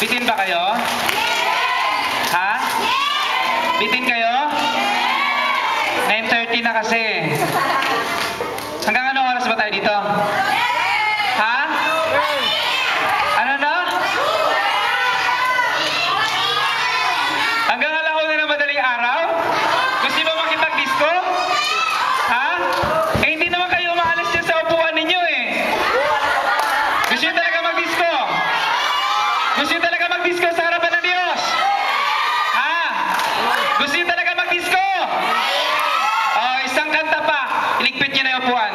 Bitin ba kayo? Ha? Bitin kayo? 9:30 na kasi. Hanggang anong oras ba tayo dito? Ha? Ano na? Hanggang alauna na madaling araw? Gusto ba makipag-disco? Ha? Eh hindi naman kayo umaalis dyan sa upuan ninyo eh. Gusto nyo talaga mag-disco? Gusto nyo talaga mag-disco sa harapan ng Diyos? Ha? Gusto nyo talaga mag-disco? Oh, isang kanta pa. Iligpit nyo na yung upuan.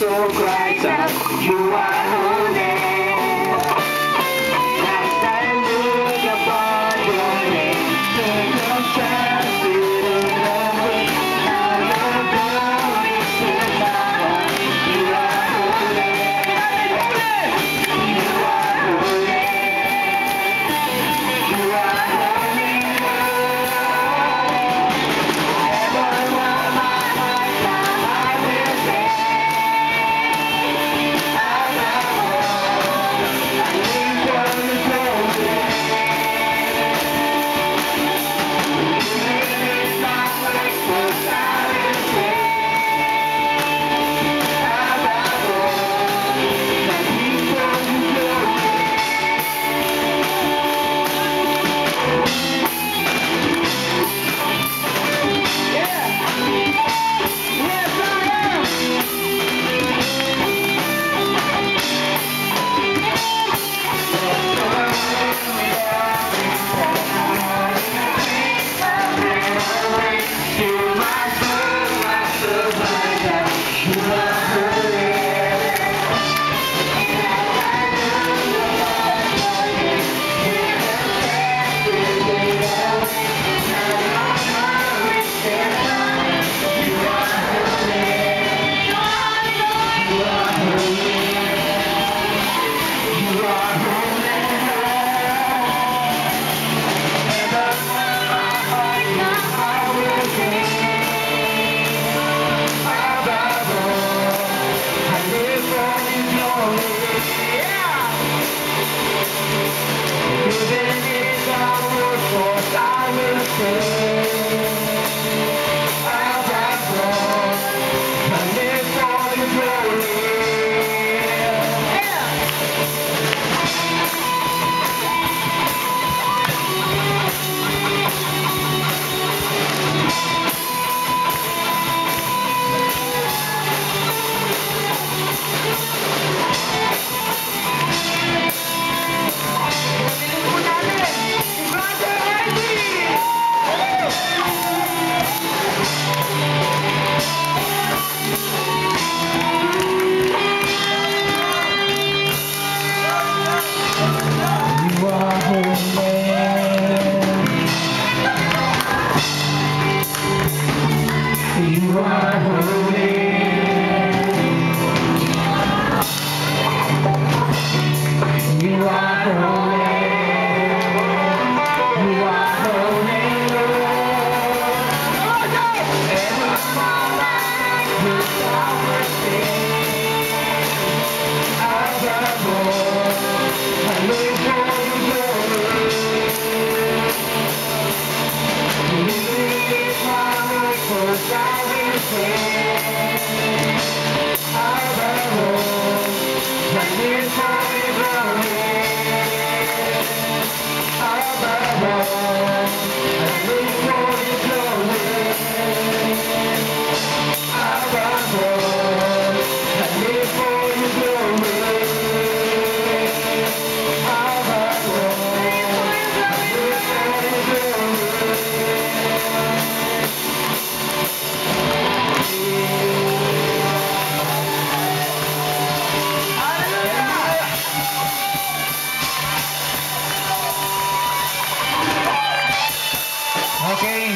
soul cries out, you are holy. As I look upon your name, circumstances will away. Now your glory fills my heart. You are holy. You are holy. You are holy. Evermore my heart now I will sing. Okay.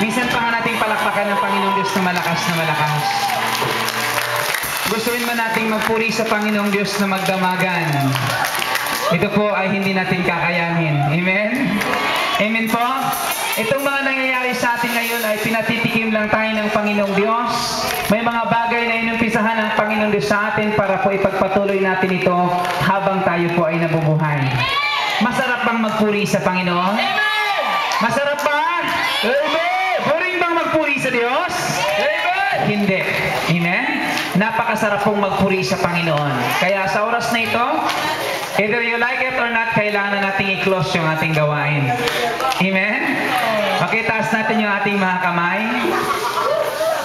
Minsan pa nga nating palakpakan ng Panginoong Diyos na malakas na malakas. Gusto rin man nating magpuri sa Panginoong Diyos na magdamagan. Ito po ay hindi natin kakayanin. Amen? Amen po? Itong mga nangyayari sa atin ngayon ay pinatitikim lang tayo ng Panginoong Diyos. May mga bagay na inumpisahan ng Panginoong Diyos sa atin para po ipagpatuloy natin ito habang tayo po ay nabubuhay. Masarap bang magpuri sa Panginoon? Masarap ba? Amen! Huling bang magpuri sa Diyos? Amen! Hindi. Amen? Napakasarap pong magpuri sa Panginoon. Kaya sa oras na ito, either you like it or not, kailangan na nating i-close yung ating gawain. Amen? Okay, taas natin yung ating mga kamay.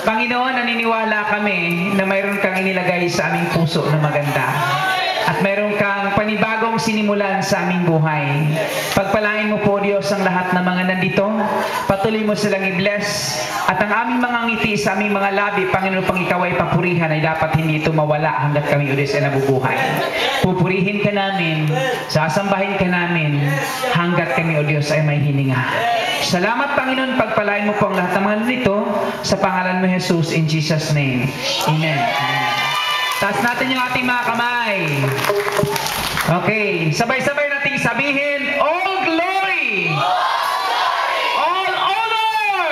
Panginoon, naniniwala kami na mayroon kang inilagay sa aming puso na maganda. at meron kang panibagong sinimulan sa aming buhay. Pagpalain mo po, Diyos, ang lahat ng mga nandito. Patuloy mo silang i-bless. At ang aming mga ngiti sa aming mga labi, Panginoon, pang ikaw ay papurihan, ay dapat hindi ito mawala hanggat kami, O Diyos, ay nabubuhay. Pupurihin ka namin, sasambahin ka namin, hanggat kami, O Diyos, ay may hininga. Salamat, Panginoon, pagpalain mo po ang lahat ng mga nandito sa pangalan mo, Jesus, in Jesus' name. Amen. Taas natin yung ating mga kamay. Okay, sabay-sabay natin sabihin, all glory, all honor,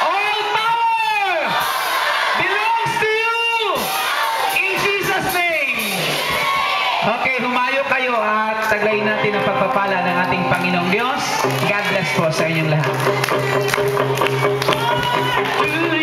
all power belongs to you in Jesus' name. Okay, humayo kayo at taglayin natin ang pagpapala ng ating Panginoong Diyos. God bless po sa inyong lahat. You